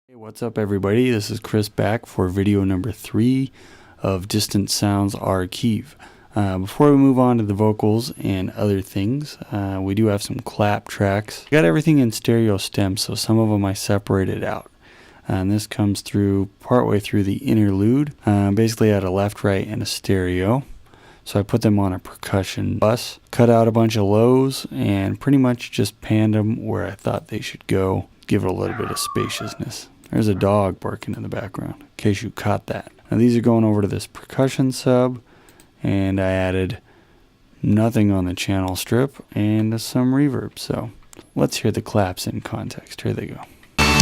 Hey, what's up everybody? This is Chris back for video number 3 of Distant Sounds Archive. Before we move on to the vocals and other things, we do have some clap tracks. Got everything in stereo stems, so some of them I separated out. And this comes through partway through the interlude. Basically I had a left, right, and a stereo. So I put them on a percussion bus, cut out a bunch of lows, and pretty much just panned them where I thought they should go. Give it a little bit of spaciousness. There's a dog barking in the background, in case you caught that. Now these are going over to this percussion sub, and I added nothing on the channel strip and some reverb. So let's hear the claps in context. Here they go. But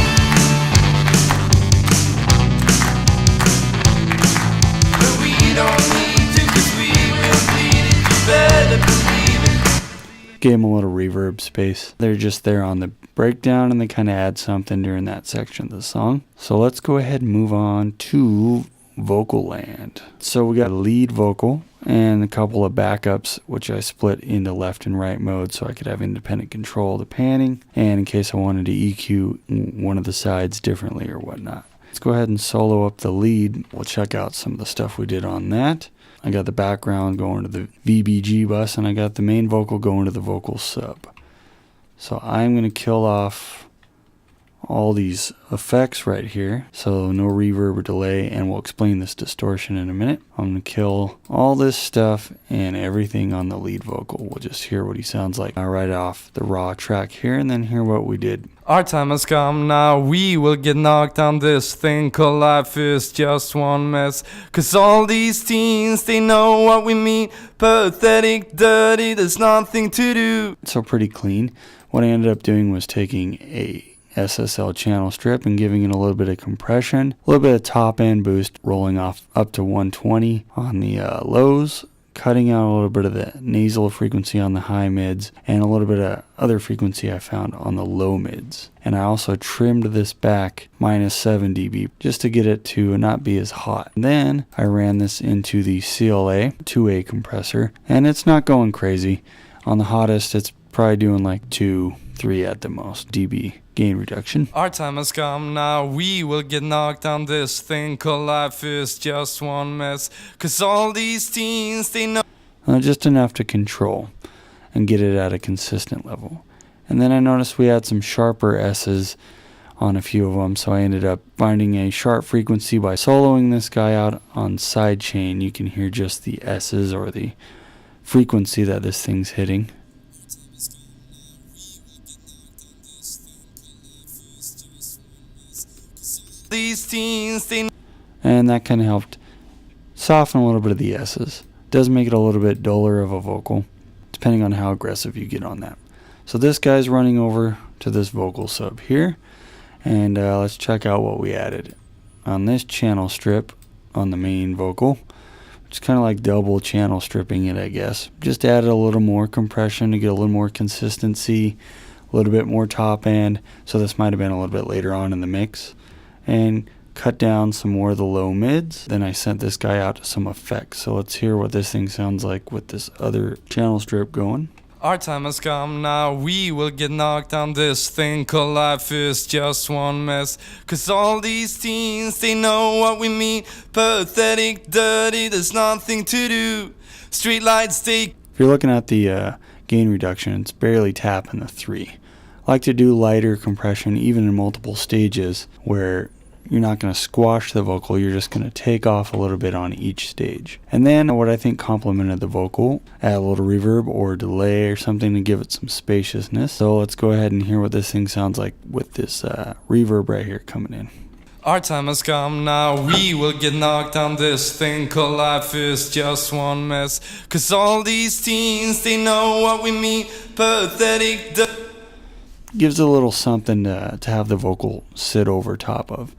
we don't need to, 'cause we will bleed it. You better believe it. Gave them a little reverb space. They're just there on the breakdown, and they kind of add something during that section of the song. So let's go ahead and move on to vocal land. So we got a lead vocal and a couple of backups, which I split into left and right mode so I could have independent control of the panning, and in case I wanted to EQ one of the sides differently or whatnot. Let's go ahead and solo up the lead. We'll check out some of the stuff we did on that. I got the background going to the VBG bus, and I got the main vocal going to the vocal sub. So I'm going to kill off all these effects right here, so no reverb or delay, and we'll explain this distortion in a minute. I'm going to kill all this stuff and everything on the lead vocal. We'll just hear what he sounds like right off the raw track here, and then hear what we did. Our time has come now, we will get knocked on this thing called life is just one mess. 'Cause all these teens, they know what we mean. Pathetic, dirty, there's nothing to do. So pretty clean. What I ended up doing was taking a SSL channel strip and giving it a little bit of compression, a little bit of top end boost, rolling off up to 120 on the lows, cutting out a little bit of the nasal frequency on the high mids, and a little bit of other frequency I found on the low mids. And I also trimmed this back -7 dB just to get it to not be as hot. And then I ran this into the CLA 2A compressor, and it's not going crazy. On the hottest, it's probably doing like 2-3 at the most dB gain reduction. Our time has come now, we will get knocked on this thing called life is just one mess. 'Cause all these teens, they know. Just enough to control and get it at a consistent level. And then I noticed we had some sharper S's on a few of them, so I ended up finding a sharp frequency by soloing this guy out on sidechain. You can hear just the S's or the frequency that this thing's hitting. These teens, they. And that kind of helped soften a little bit of the S's. Does make it a little bit duller of a vocal, depending on how aggressive you get on that. So this guy's running over to this vocal sub here, and let's check out what we added. On this channel strip on the main vocal, which is kind of like double channel stripping it, I guess. Just added a little more compression to get a little more consistency, a little bit more top end, so this might have been a little bit later on in the mix. And cut down some more of the low mids. Then I sent this guy out to some effects. So let's hear what this thing sounds like with this other channel strip going. Our time has come now, we will get knocked on this thing called life is just one mess. 'Cause all these teens, they know what we mean. Pathetic, dirty, there's nothing to do. Streetlights, they. If you're looking at the gain reduction, it's barely tapping the 3. I like to do lighter compression even in multiple stages where you're not going to squash the vocal, you're just going to take off a little bit on each stage. And then what I think complemented the vocal, add a little reverb or delay or something to give it some spaciousness. So let's go ahead and hear what this thing sounds like with this reverb right here coming in. Our time has come now, we will get knocked on this thing called life is just one mess. 'Cause all these teens, they know what we mean. Pathetic, Gives it a little something to have the vocal sit over top of.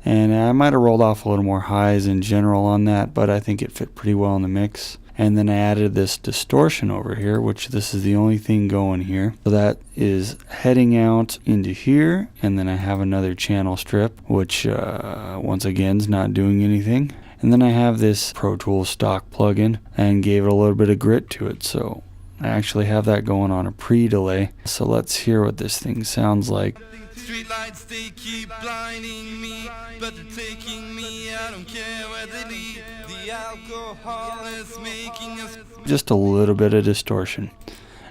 And I might have rolled off a little more highs in general on that, but I think it fit pretty well in the mix. And then I added this distortion over here, which this is the only thing going here. So that is heading out into here, and then I have another channel strip, which once again is not doing anything. And then I have this Pro Tools stock plugin and gave it a little bit of grit to it. So I actually have that going on a pre-delay. So let's hear what this thing sounds like. Streetlights, they keep blinding me, but they're taking me, I don't care where they lead. The alcohol is making us. Just a little bit of distortion.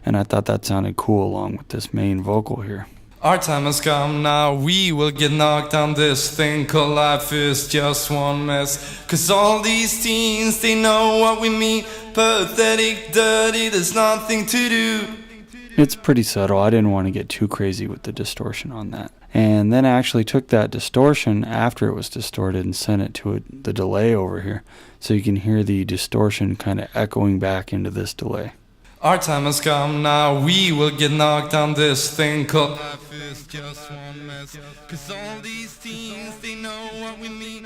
And I thought that sounded cool along with this main vocal here. Our time has come now, we will get knocked down. This thing called life is just one mess. Cause all these teens, they know what we mean. Pathetic, dirty, there's nothing to do. It's pretty subtle. I didn't want to get too crazy with the distortion on that. And then I actually took that distortion after it was distorted and sent it to the delay over here. So you can hear the distortion kind of echoing back into this delay. Our time has come now, we will get knocked down. This thing called life is just one mess. Cause all these teens, they know what we mean.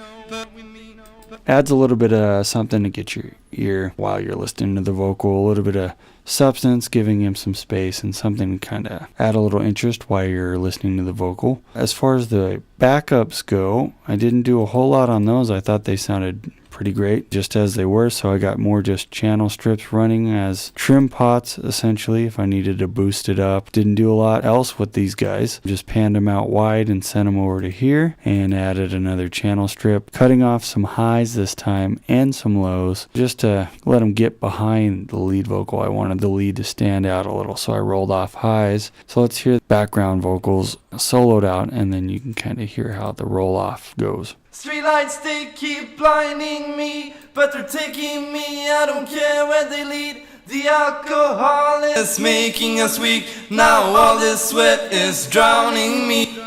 Adds a little bit of something to get your ear while you're listening to the vocal, a little bit of substance, giving him some space and something to kind of add a little interest while you're listening to the vocal. As far as the backups go, I didn't do a whole lot on those. I thought they sounded pretty great just as they were, so I got more just channel strips running as trim pots essentially if I needed to boost it up. Didn't do a lot else with these guys, just panned them out wide and sent them over to here and added another channel strip, cutting off some highs this time and some lows just to let them get behind the lead vocal. I wanted the lead to stand out a little, so I rolled off highs. So let's hear the background vocals soloed out and then you can kind of hear how the roll off goes. Streetlights, they keep blinding me, but they're taking me, I don't care where they lead. The alcohol is making us weak, now all this sweat is drowning me.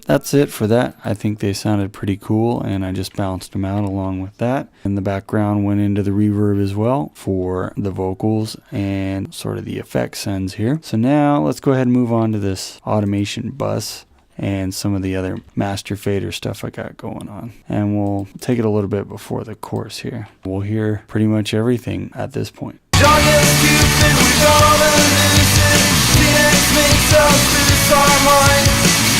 That's it for that. I think they sounded pretty cool and I just bounced them out along with that. And the background went into the reverb as well for the vocals and sort of the effect sends here. So now let's go ahead and move on to this automation bus and some of the other master fader stuff I got going on. And we'll take it a little bit before the chorus here. We'll hear pretty much everything at this point. Young and stupid, we're gonna lose it. Phoenix makes us lose our mind.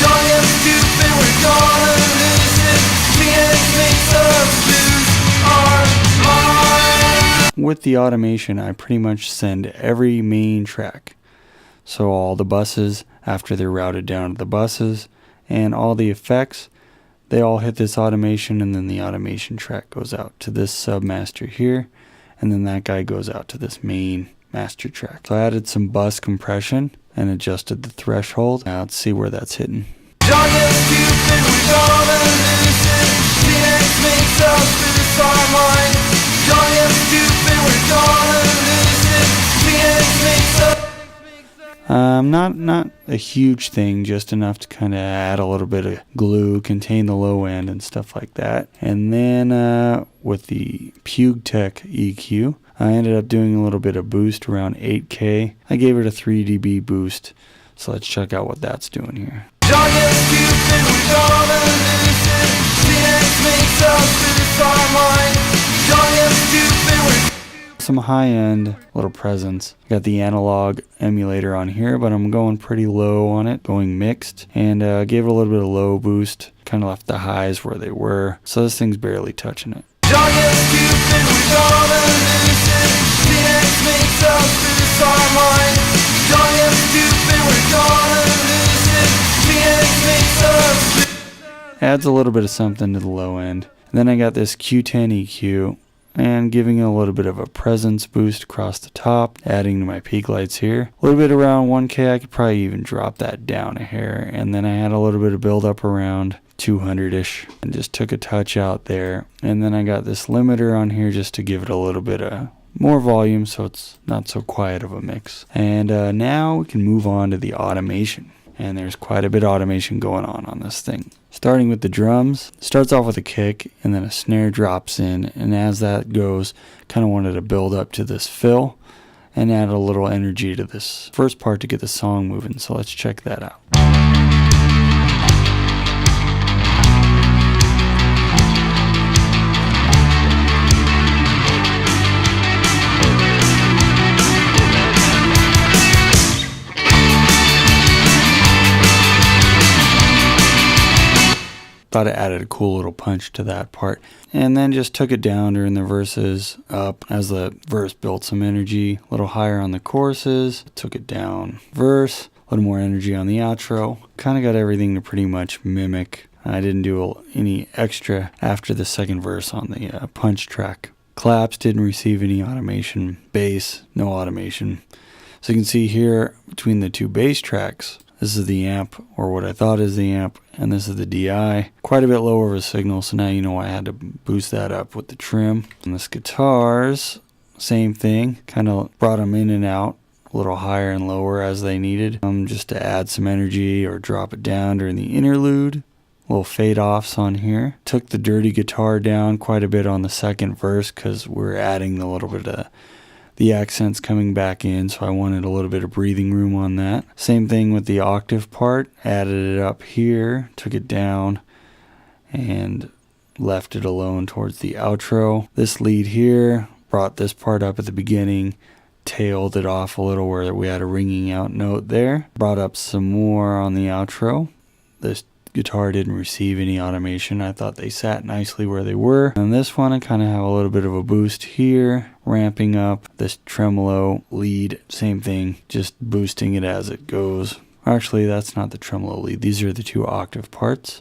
Young and stupid, we're gonna lose it. Phoenix makes us lose our mind. With the automation, I pretty much send every main track. So all the buses, after they're routed down to the buses, and all the effects, they all hit this automation, and then the automation track goes out to this submaster here, and then that guy goes out to this main master track. So I added some bus compression and adjusted the threshold. Now let's see where that's hitting. Young and stupid, we're gonna lose it. Phoenix makes us lose our mind. Young and stupid, we're gonna lose it. Phoenix makes us. Not a huge thing, just enough to kind of add a little bit of glue, contain the low end and stuff like that. And then with the PugeTech EQ, I ended up doing a little bit of boost around 8K. I gave it a 3 dB boost. So let's check out what that's doing here. Young and stupid, we're gonna lose it. Phoenix makes us lose our mind. Young and stupid, we're some high end little presence. Got the analog emulator on here, but I'm going pretty low on it, going mixed, and gave it a little bit of low boost, kind of left the highs where they were, so this thing's barely touching it. Young and stupid, we're gonna lose it. Phoenix makes us lose our mind. Young and stupid, we're gonna lose it. Phoenix makes us lose. Adds a little bit of something to the low end. And then I got this Q10 EQ and giving it a little bit of a presence boost across the top, adding to my peak lights here. A little bit around 1K, I could probably even drop that down a hair. And then I had a little bit of build up around 200-ish and just took a touch out there. And then I got this limiter on here just to give it a little bit of more volume so it's not so quiet of a mix. And now we can move on to the automation. And there's quite a bit of automation going on this thing. Starting with the drums, starts off with a kick and then a snare drops in, and as that goes, kind of wanted to build up to this fill and add a little energy to this first part to get the song moving, so let's check that out. Thought it added a cool little punch to that part. And then just took it down during the verses, up as the verse built some energy, a little higher on the choruses, took it down. Verse, little more energy on the outro. Kind of got everything to pretty much mimic. I didn't do any extra after the second verse on the punch track. Claps didn't receive any automation. Bass, no automation. So you can see here between the two bass tracks, this is the amp, or what I thought is the amp, and this is the DI. Quite a bit lower of a signal, so now you know I had to boost that up with the trim. And this guitars, same thing, kind of brought them in and out a little higher and lower as they needed, just to add some energy or drop it down during the interlude. Little fade offs on here. Took the dirty guitar down quite a bit on the second verse because we're adding a little bit of the accents coming back in, so I wanted a little bit of breathing room on that. Same thing with the octave part. Added it up here, took it down, and left it alone towards the outro. This lead here brought this part up at the beginning, tailed it off a little where we had a ringing out note there. Brought up some more on the outro. This guitar didn't receive any automation. I thought they sat nicely where they were. And this one, I kind of have a little bit of a boost here, ramping up this tremolo lead. Same thing, just boosting it as it goes. Actually, that's not the tremolo lead. These are the two octave parts.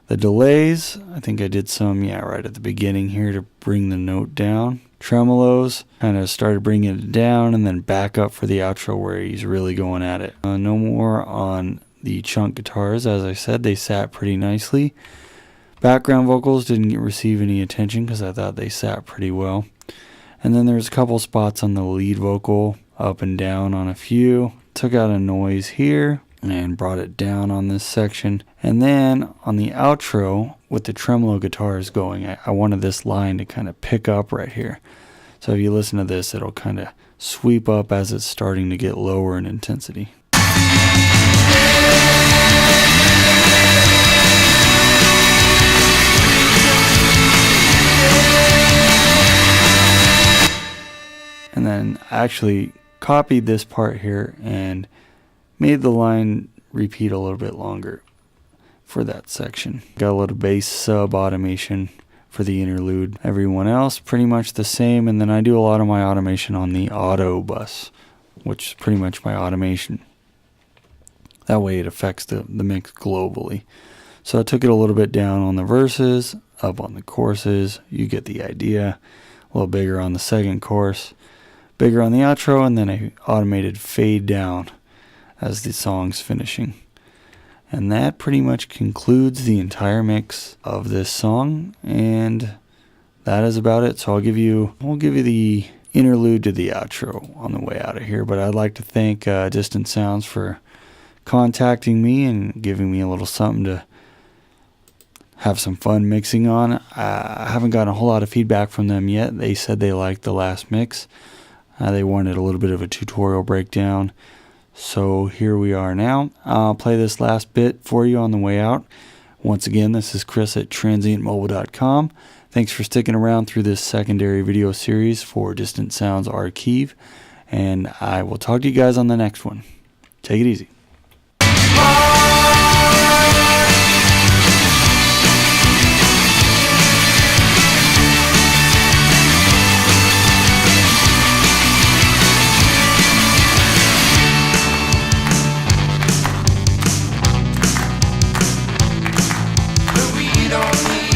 The delays, I think I did some, right at the beginning here to bring the note down. Tremolos, kind of started bringing it down and then back up for the outro where he's really going at it. No more on the chunk guitars. As I said, they sat pretty nicely. Background vocals didn't receive any attention because I thought they sat pretty well. And then there's a couple spots on the lead vocal, up and down on a few. Took out a noise here and brought it down on this section. And then on the outro, with the tremolo guitars going, I wanted this line to kind of pick up right here. So if you listen to this, it'll kind of sweep up as it's starting to get lower in intensity. And then I actually copied this part here and made the line repeat a little bit longer for that section. Got a little bass sub automation for the interlude. Everyone else pretty much the same, and then I do a lot of my automation on the auto bus, which is pretty much my automation. That way it affects the mix globally. So I took it a little bit down on the verses, up on the choruses. You get the idea. A little bigger on the second chorus, bigger on the outro, and then a automated fade down as the song's finishing. And that pretty much concludes the entire mix of this song, and that is about it. So we'll give you the interlude to the outro on the way out of here. But I'd like to thank Distant Sounds for contacting me and giving me a little something to have some fun mixing on. I haven't gotten a whole lot of feedback from them yet. They said they liked the last mix. They wanted a little bit of a tutorial breakdown. So here we are now. I'll play this last bit for you on the way out. Once again, this is Chris at transientmobile.com. Thanks for sticking around through this secondary video series for Distant Sounds Archive. And I will talk to you guys on the next one. Take it easy. We don't need